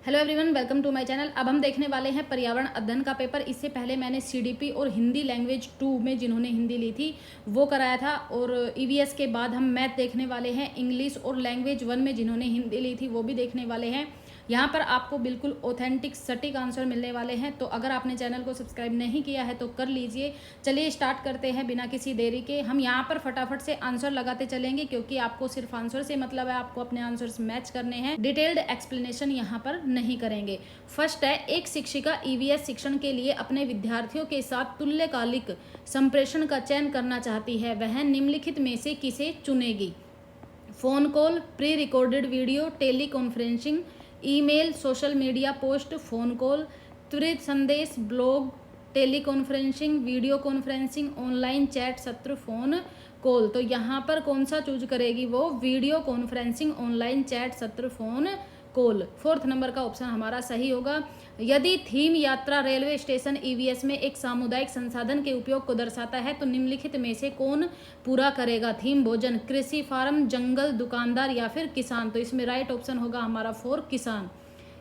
Hello everyone, welcome to my channel. अब हम देखने वाले हैं पर्यावरण अध्ययन का पेपर। इससे पहले मैंने सीडीपी और हिंदी लैंग्वेज 2 में जिन्होंने हिंदी ली थी वो कराया था, और ईवीएस के बाद हम मैथ देखने वाले हैं। इंग्लिश और लैंग्वेज 1 में जिन्होंने हिंदी ली थी वो भी देखने वाले हैं। यहाँ पर आपको बिल्कुल ऑथेंटिक सटीक आंसर मिलने वाले हैं। तो अगर आपने चैनल को सब्सक्राइब नहीं किया है तो कर लीजिए। चलिए स्टार्ट करते हैं बिना किसी देरी के। हम यहाँ पर फटाफट से आंसर लगाते चलेंगे क्योंकि आपको सिर्फ आंसर से मतलब है, आपको अपने आंसर्स मैच करने हैं। डिटेल्ड एक्सप्लेनेशन यहाँ पर नहीं करेंगे। फर्स्ट है, एक शिक्षिका ईवीएस शिक्षण के लिए अपने विद्यार्थियों के साथ तुल्यकालिक संप्रेषण का चयन करना चाहती है। वह निम्नलिखित में से किसे चुनेगी? Phone call, pre recorded video, teleconferencing, email, social media post, phone call, त्वरित संदेश, blog, teleconferencing, video conferencing, online chat सत्र, फोन कॉल। तो यहाँ पर कौन सा चूज करेगी वो? वीडियो कॉन्फ्रेंसिंग, ऑनलाइन चैट सत्र, फोन कॉल। फोर्थ नंबर का ऑप्शन हमारा सही होगा। यदि थीम यात्रा रेलवे स्टेशन ईवीएस में एक सामुदायिक संसाधन के उपयोग को दर्शाता है तो निम्नलिखित में से कौन पूरा करेगा? थीम भोजन, कृषि फार्म, जंगल, दुकानदार या फिर किसान। तो इसमें राइट ऑप्शन होगा हमारा 4 किसान।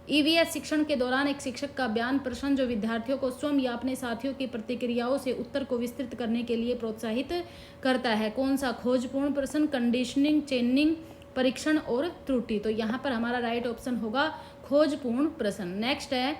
ईवीएस शिक्षण के दौरान एक शिक्षक का बयान प्रश्न जो विद्यार्थियों को स्वयं या अपने साथियों की प्रतिक्रियाओं से उत्तर को विस्तृत करने के लिए प्रोत्साहित करता है। कौन सा? खोजपूर्ण प्रश्न, कंडीशनिंग, चेनिंग, परीक्षण और त्रुटि। तो यहाँ पर हमारा राइट ऑप्शन होगा खोजपूर्ण प्रश्न। नेक्स्ट है,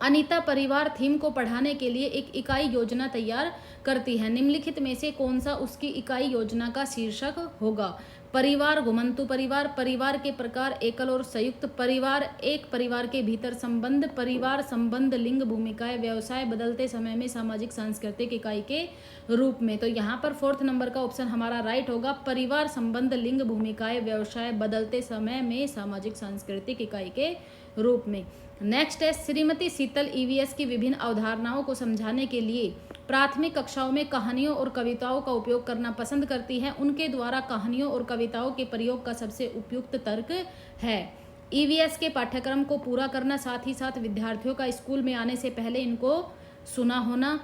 अनीता परिवार थीम को पढ़ाने के लिए एक इकाई योजना तैयार करती है। निम्नलिखित में से कौन सा उसकी इकाई योजना का शीर्षक होगा? परिवार, घुमंतु परिवार, परिवार के प्रकार, एकल और संयुक्त परिवार, एक परिवार के भीतर संबंध, परिवार संबंध, लिंग, भूमिकाएं, व्यवसाय, बदलते समय में सामाजिक सांस्कृतिक इकाई के रूप में। तो यहाँ पर फोर्थ नंबर का ऑप्शन हमारा राइट होगा। परिवार संबंध, लिंग, भूमिकाएं, व्यवसाय, बदलते समय में सामाजिक सांस्कृतिक इकाई के रूप में। नेक्स्ट है, श्रीमती शीतल ईवीएस की विभिन्न अवधारणाओं को समझाने के लिए प्राथमिक कक्षाओं में कहानियों और कविताओं का उपयोग करना पसंद करती है। उनके द्वारा कहानियों और कविताओं के प्रयोग का सबसे उपयुक्त तर्क है। ईवीएस के पाठ्यक्रम को पूरा करना, साथ ही साथ विद्यार्थियों का स्कूल में आने से पहले इनको सुना होना,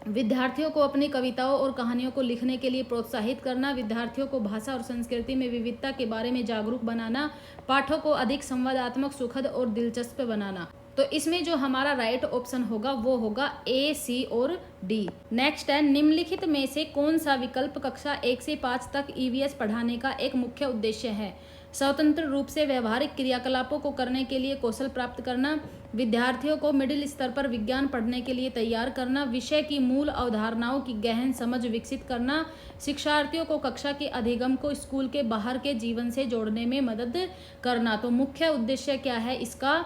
विद्यार्थियों को अपनी कविताओं और कहानियों को लिखने के लिए प्रोत्साहित करना, विद्यार्थियों को भाषा और संस्कृति में विविधता के बारे में जागरूक बनाना, पाठों को अधिक संवादात्मक, सुखद और दिलचस्प बनाना। तो इसमें जो हमारा राइट ऑप्शन होगा वो होगा ए, सी और डी। नेक्स्ट है, निम्नलिखित में से कौन सा विकल्प कक्षा 1 से 5 तक ईवीएस पढ़ाने का एक मुख्य उद्देश्य है? स्वतंत्र रूप से व्यवहारिक क्रियाकलापों को करने के लिए कौशल प्राप्त करना, विद्यार्थियों को मिडिल स्तर पर विज्ञान पढ़ने के लिए तैयार करना, विषय की मूल अवधारणाओं की गहन समझ विकसित करना, शिक्षार्थियों को कक्षा के अधिगम को स्कूल के बाहर के जीवन से जोड़ने में मदद करना। तो मुख्य उद्देश्य क्या है इसका?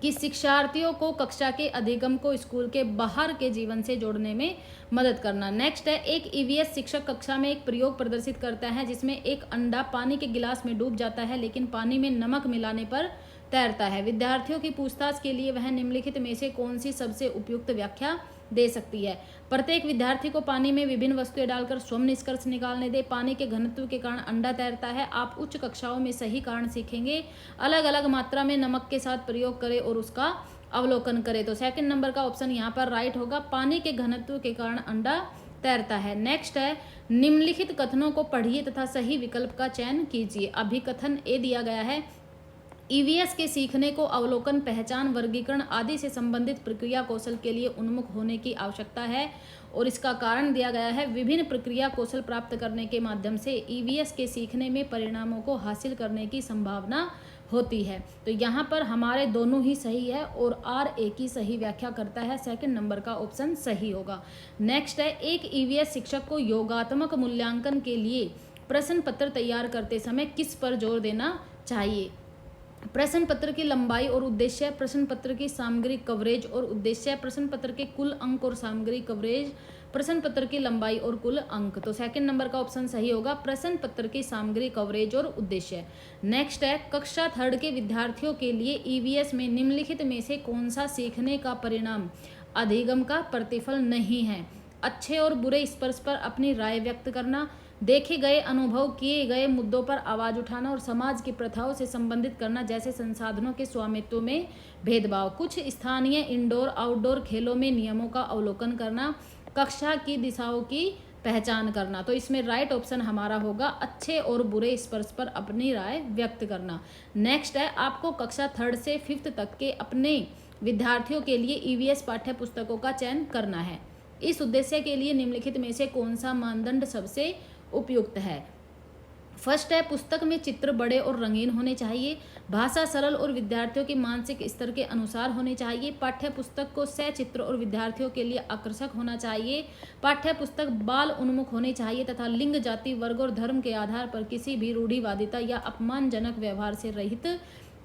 कि शिक्षार्थियों को कक्षा के अधिगम को स्कूल के बाहर के जीवन से जोड़ने में मदद करना। नेक्स्ट है, एक ईवीएस शिक्षक कक्षा में एक प्रयोग प्रदर्शित करता है जिसमें एक अंडा पानी के गिलास में डूब जाता है लेकिन पानी में नमक मिलाने पर तैरता है। विद्यार्थियों की पूछताछ के लिए वह निम्नलिखित में से कौन सी सबसे उपयुक्त व्याख्या दे सकती है? प्रत्येक विद्यार्थी को पानी में विभिन्न वस्तुएं डालकर स्वयं निष्कर्ष निकालने दे। पानी के घनत्व के कारण अंडा तैरता है। आप उच्च कक्षाओं में सही कारण सीखेंगे। अलग अलग मात्रा में नमक के साथ प्रयोग करें और उसका अवलोकन करें। तो सेकंड नंबर का ऑप्शन यहाँ पर राइट होगा, पानी के घनत्व के कारण अंडा तैरता है। नेक्स्ट है, निम्नलिखित कथनों को पढ़िए तथा सही विकल्प का चयन कीजिए। अभिकथन ए दिया गया है, ईवीएस के सीखने को अवलोकन, पहचान, वर्गीकरण आदि से संबंधित प्रक्रिया कौशल के लिए उन्मुख होने की आवश्यकता है और इसका कारण दिया गया है, विभिन्न प्रक्रिया कौशल प्राप्त करने के माध्यम से ईवीएस के सीखने में परिणामों को हासिल करने की संभावना होती है। तो यहाँ पर हमारे दोनों ही सही है और आर एक ही सही व्याख्या करता है। सेकंड नंबर का ऑप्शन सही होगा। नेक्स्ट है, एक ईवीएस शिक्षक को योगात्मक मूल्यांकन के लिए प्रश्न पत्र तैयार करते समय किस पर जोर देना चाहिए? प्रश्न पत्र की लंबाई और उद्देश्य, प्रश्न पत्र की सामग्री कवरेज और उद्देश्य, प्रश्न पत्र के कुल अंक और सामग्री कवरेज, प्रश्न पत्र की लंबाई और कुल अंक। तो सेकंड नंबर का ऑप्शन सही होगा, प्रश्न पत्र की सामग्री कवरेज और उद्देश्य। नेक्स्ट है, कक्षा 3 के विद्यार्थियों के लिए ईवीएस में निम्नलिखित में से कौन सा सीखने का परिणाम अधिगम का प्रतिफल नहीं है? अच्छे और बुरे स्पर्श पर अपनी राय व्यक्त करना, देखे गए अनुभव किए गए मुद्दों पर आवाज उठाना और समाज की प्रथाओं से संबंधित करना, जैसे संसाधनों के स्वामित्व में भेदभाव, कुछ स्थानीय इंडोर आउटडोर खेलों में नियमों का अवलोकन करना, कक्षा की दिशाओं की पहचान करना। तो इसमें राइट ऑप्शन हमारा होगा अच्छे और बुरे स्पर्श पर अपनी राय व्यक्त करना। नेक्स्ट है, आपको कक्षा 3 से 5th तक के अपने विद्यार्थियों के लिए ईवीएस पाठ्य पुस्तकों का चयन करना है। इस उद्देश्य के लिए निम्नलिखित में से कौन सा मानदंड सबसे उपयुक्त है? फर्स्ट है, पुस्तक में चित्र बड़े और रंगीन होने चाहिए, भाषा सरल और विद्यार्थियों के मानसिक स्तर के अनुसार होनी चाहिए, पाठ्य पुस्तक को सचित्र और विद्यार्थियों के लिए आकर्षक होना चाहिए, पाठ्य पुस्तक बाल उन्मुख होनी चाहिए तथा लिंग, जाति, वर्ग और धर्म के आधार पर किसी भी रूढ़िवादिता या अपमानजनक व्यवहार से रहित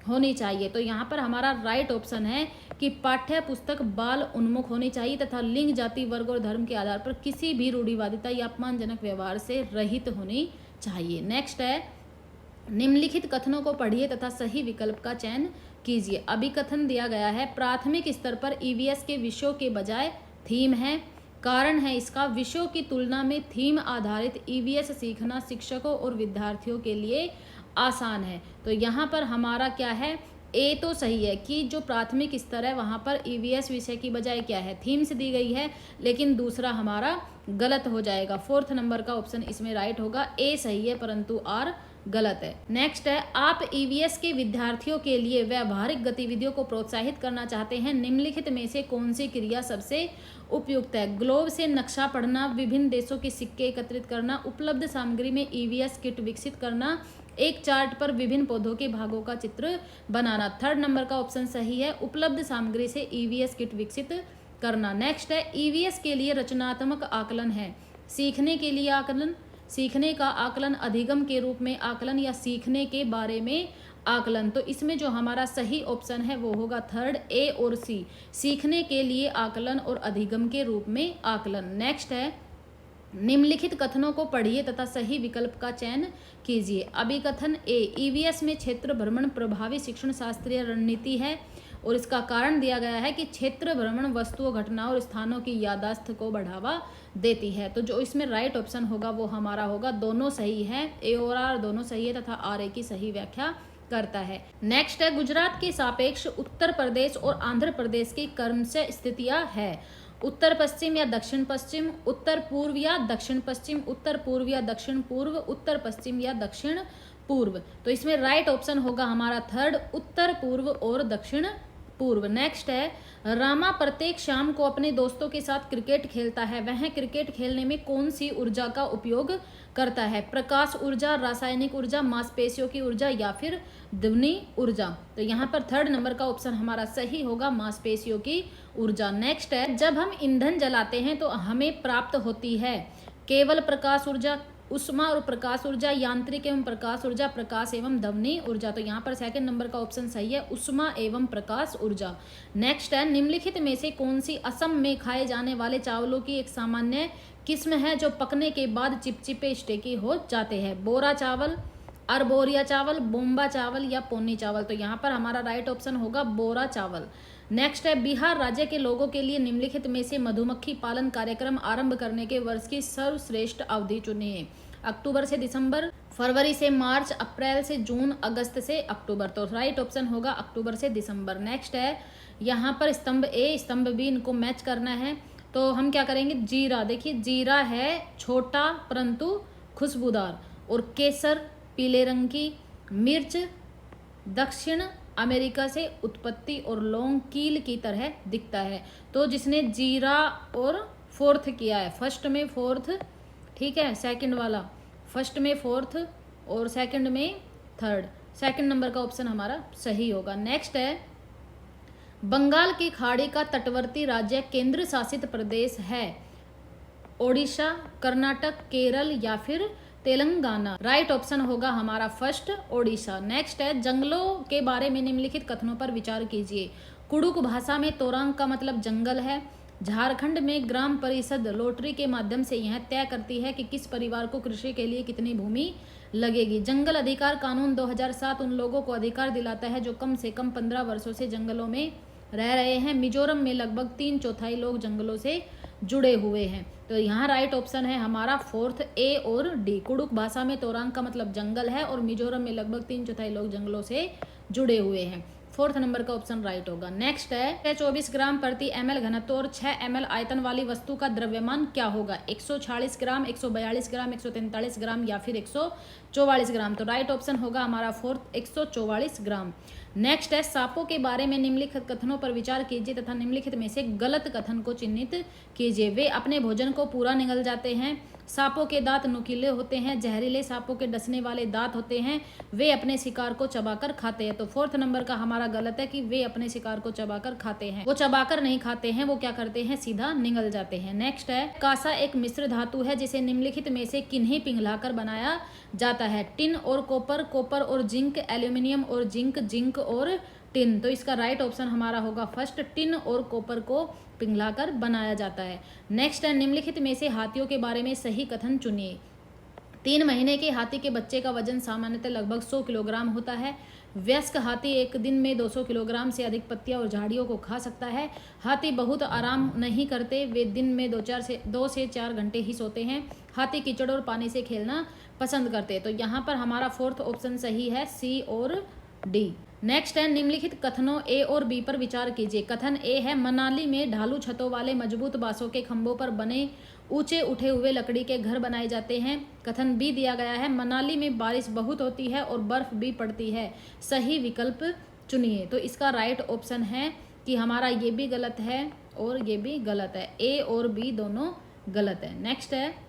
होनी चाहिए। तो यहाँ पर हमारा राइट ऑप्शन है कि पाठ्य पुस्तक बाल उन्मुख होनी चाहिए तथा लिंग, जाति, वर्ग और धर्म के आधार पर किसी भी रूढ़िवादिता या अपमानजनक व्यवहार से रहित होनी चाहिए। नेक्स्ट है, निम्नलिखित कथनों को पढ़िए तथा सही विकल्प का चयन कीजिए। अभिकथन दिया गया है, प्राथमिक स्तर पर ईवीएस के विषयों के बजाय थीम है। कारण है इसका, विषयों की तुलना में थीम आधारित ईवीएस सीखना शिक्षकों और विद्यार्थियों के लिए आसान है। तो यहाँ पर हमारा क्या है, ए तो सही है कि जो प्राथमिक स्तर है वहाँ पर ईवीएस विषय की बजाय क्या है, थीम्स दी गई है, लेकिन दूसरा हमारा गलत हो जाएगा। 4th नंबर का ऑप्शन इसमें राइट होगा, ए सही है परंतु आर गलत है। नेक्स्ट है, आप ईवीएस के विद्यार्थियों के लिए व्यवहारिक गतिविधियों को प्रोत्साहित करना चाहते हैं, निम्नलिखित में से कौन सी क्रिया सबसे उपयुक्त है? ग्लोब से नक्शा पढ़ना, विभिन्न देशों के सिक्के एकत्रित करना, उपलब्ध सामग्री में ईवीएस किट विकसित करना, एक चार्ट पर विभिन्न पौधों के भागों का चित्र बनाना। 3rd नंबर का ऑप्शन सही है, उपलब्ध सामग्री से ईवीएस किट विकसित करना। नेक्स्ट है, ईवीएस के लिए रचनात्मक आकलन है, सीखने के लिए आकलन, सीखने का आकलन, अधिगम के रूप में आकलन या सीखने के बारे में आकलन। तो इसमें जो हमारा सही ऑप्शन है वो होगा 3rd, ए और सी, सीखने के लिए आकलन और अधिगम के रूप में आकलन। नेक्स्ट है, निम्नलिखित कथनों को पढ़िए तथा सही विकल्प का चयन कीजिए। अभिकथन ए, ईवीएस में क्षेत्र भ्रमण प्रभावी शिक्षण शास्त्रीय रणनीति है और इसका कारण दिया गया है कि क्षेत्र भ्रमण वस्तुओं, घटनाओं और स्थानों की याददाश्त को बढ़ावा देती है। तो जो इसमें राइट ऑप्शन होगा वो हमारा होगा, दोनों सही है, ए और आर दोनों सही है तथा आर ए की सही व्याख्या करता है। नेक्स्ट है, गुजरात के सापेक्ष उत्तर प्रदेश और आंध्र प्रदेश की क्रमशः स्थितियां है, उत्तर पश्चिम या दक्षिण पश्चिम, उत्तर पूर्व या दक्षिण पश्चिम, उत्तर पूर्व या दक्षिण पूर्व, उत्तर पश्चिम या दक्षिण पूर्व। तो इसमें राइट ऑप्शन होगा हमारा 3rd, उत्तर पूर्व और दक्षिण पूर्व। नेक्स्ट है, रामा प्रत्येक शाम को अपने दोस्तों के साथ क्रिकेट खेलता है, वह क्रिकेट खेलने में कौन सी ऊर्जा का उपयोग करता है? प्रकाश ऊर्जा, रासायनिक ऊर्जा, मांसपेशियों की ऊर्जा या फिर ध्वनि ऊर्जा। तो यहाँ पर 3rd नंबर का ऑप्शन हमारा सही होगा, मांसपेशियों की ऊर्जा। नेक्स्ट है, जब हम ईंधन जलाते हैं तो हमें प्राप्त होती है केवल प्रकाश ऊर्जा, उष्मा और प्रकाश ऊर्जा, यांत्रिक एवं प्रकाश ऊर्जा, प्रकाश एवं ध्वनि ऊर्जा। तो यहाँ पर 2nd नंबर का ऑप्शन सही है, उष्मा एवं प्रकाश ऊर्जा। नेक्स्ट है, निम्नलिखित में से कौन सी असम में खाए जाने वाले चावलों की एक सामान्य किस्म है जो पकने के बाद चिपचिपे स्टेकी हो जाते हैं? बोरा चावल, अरबोरिया चावल, बोम्बा चावल या पोनी चावल। तो यहाँ पर हमारा राइट ऑप्शन होगा बोरा चावल। नेक्स्ट है, बिहार राज्य के लोगों के लिए निम्नलिखित में से मधुमक्खी पालन कार्यक्रम आरंभ करने के वर्ष की सर्वश्रेष्ठ अवधि चुनिए। अक्टूबर से दिसंबर, फरवरी से मार्च, अप्रैल से जून, अगस्त से अक्टूबर। तो राइट ऑप्शन होगा अक्टूबर से दिसंबर। नेक्स्ट है, यहाँ पर स्तंभ ए स्तंभ बी इनको मैच करना है, तो हम क्या करेंगे? जीरा, देखिए जीरा है छोटा परंतु खुशबूदार, और केसर पीले रंग की, मिर्च दक्षिण अमेरिका से उत्पत्ति और लौंग कील की तरह दिखता है। तो जिसने जीरा और 4th किया है, फर्स्ट में 4th, ठीक है, सेकंड वाला फर्स्ट में 4th और सेकंड में 3rd, 2nd नंबर का ऑप्शन हमारा सही होगा। नेक्स्ट है, बंगाल की खाड़ी का तटवर्ती राज्य केंद्र शासित प्रदेश है, ओडिशा, कर्नाटक, केरल या फिर तेलंगाना। राइट ऑप्शन होगा हमारा 1st, ओडिशा। नेक्स्ट है, जंगलों के बारे में निम्नलिखित कथनों पर विचार कीजिए। कुडुक भाषा में तोरंग का मतलब जंगल है, झारखंड में ग्राम परिषद लॉटरी के माध्यम से यह तय करती है कि किस परिवार को कृषि के लिए कितनी भूमि लगेगी। जंगल अधिकार कानून 2007 उन लोगों को अधिकार दिलाता है जो कम से कम 15 वर्षों से जंगलों में रह रहे हैं। मिजोरम में लगभग 3/4 लोग जंगलों से जुड़े हुए हैं। तो यहाँ राइट ऑप्शन है हमारा 4th, ए और डी। कुडुक भाषा में तोरंग का मतलब जंगल है और मिजोरम में लगभग 3/4 लोग जंगलों से जुड़े हुए हैं। फोर्थ नंबर का ऑप्शन राइट होगा। नेक्स्ट है 24 ग्राम प्रति ml घनत्व और 6 ml आयतन वाली वस्तु का द्रव्यमान क्या होगा? 146 ग्राम, 142 ग्राम, 143 ग्राम या फिर 144 ग्राम। तो राइट ऑप्शन होगा हमारा फोर्थ 144 ग्राम। नेक्स्ट है सांपों के बारे में निम्नलिखित कथनों पर विचार कीजिए तथा निम्नलिखित में से गलत कथन को चिन्हित कीजिए। वे अपने भोजन को पूरा निगल जाते हैं, सांपों के दांत नुकीले होते हैं, जहरीले सांपों के डसने वाले दांत होते हैं, वे अपने शिकार को चबाकर खाते हैं। तो फोर्थ नंबर का हमारा गलत है कि वे अपने शिकार को चबाकर खाते हैं, वो चबाकर नहीं खाते हैं, वो क्या करते हैं, सीधा निगल जाते हैं। नेक्स्ट है कांसा एक मिश्र धातु है जिसे निम्नलिखित में से किन्हें पिघलाकर बनाया जाता है? टिन और कॉपर, कॉपर और जिंक, एल्यूमिनियम और जिंक, जिंक और टिन। तो इसका राइट ऑप्शन हमारा होगा फर्स्ट, टिन और कॉपर को पिघलाकर बनाया जाता है। नेक्स्ट है निम्नलिखित में से हाथियों के बारे में सही कथन चुनिए। 3 महीने के हाथी के बच्चे का वजन सामान्यतः लगभग 100 किलोग्राम होता है। वयस्क हाथी एक दिन में 200 किलोग्राम से अधिक पत्तियां और झाड़ियों को खा सकता है। हाथी बहुत आराम नहीं करते, वे दिन में 2 से 4 घंटे ही सोते हैं। हाथी कीचड़ और पानी से खेलना पसंद करते हैं। तो यहाँ पर हमारा फोर्थ ऑप्शन सही है, सी और डी। नेक्स्ट है निम्नलिखित कथनों ए और बी पर विचार कीजिए। कथन ए है मनाली में ढालू छतों वाले मजबूत बांसों के खंभों पर बने ऊंचे उठे हुए लकड़ी के घर बनाए जाते हैं। कथन बी दिया गया है मनाली में बारिश बहुत होती है और बर्फ भी पड़ती है। सही विकल्प चुनिए। तो इसका राइट ऑप्शन है कि हमारा ये भी गलत है और ये भी गलत है, ए और बी दोनों गलत है। नेक्स्ट है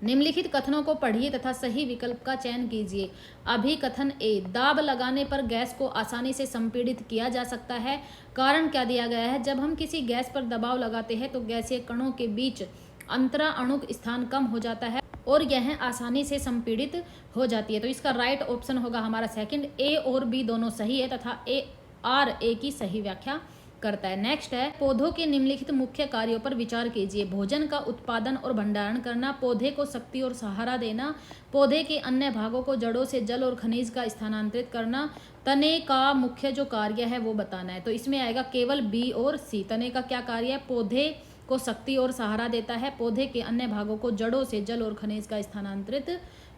निम्नलिखित कथनों को पढ़िए तथा सही विकल्प का चयन कीजिए। अभी कथन ए, दाब लगाने पर गैस को आसानी से संपीड़ित किया जा सकता है। कारण क्या दिया गया है? जब हम किसी गैस पर दबाव लगाते हैं तो गैसीय कणों के बीच अंतरा अणुक स्थान कम हो जाता है और यह आसानी से संपीड़ित हो जाती है। तो इसका राइट ऑप्शन होगा हमारा सेकंड, ए और बी दोनों सही है तथा ए की सही व्याख्या करता है। नेक्स्ट है पौधों के निम्नलिखित मुख्य कार्यों पर विचार कीजिए। भोजन का उत्पादन और भंडारण करना, पौधे को शक्ति और सहारा देना, पौधे के अन्य भागों को जड़ों से जल और खनिज का स्थानांतरित करना, तने का मुख्य जो कार्य है वो बताना है। तो इसमें आएगा केवल बी और सी। तने का क्या कार्य है? पौधे को शक्ति और सहारा देता है, पौधे के अन्य भागों को जड़ों से जल और खनिज का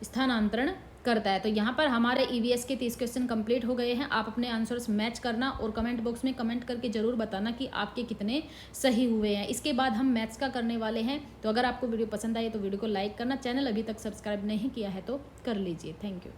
स्थानांतरण करता है। तो यहाँ पर हमारे ईवीएस के 30 क्वेश्चन कंप्लीट हो गए हैं। आप अपने आंसर्स मैच करना और कमेंट बॉक्स में कमेंट करके जरूर बताना कि आपके कितने सही हुए हैं। इसके बाद हम मैथ्स का करने वाले हैं। तो अगर आपको वीडियो पसंद आई तो वीडियो को लाइक करना, चैनल अभी तक सब्सक्राइब नहीं किया है तो कर लीजिए। Thank you.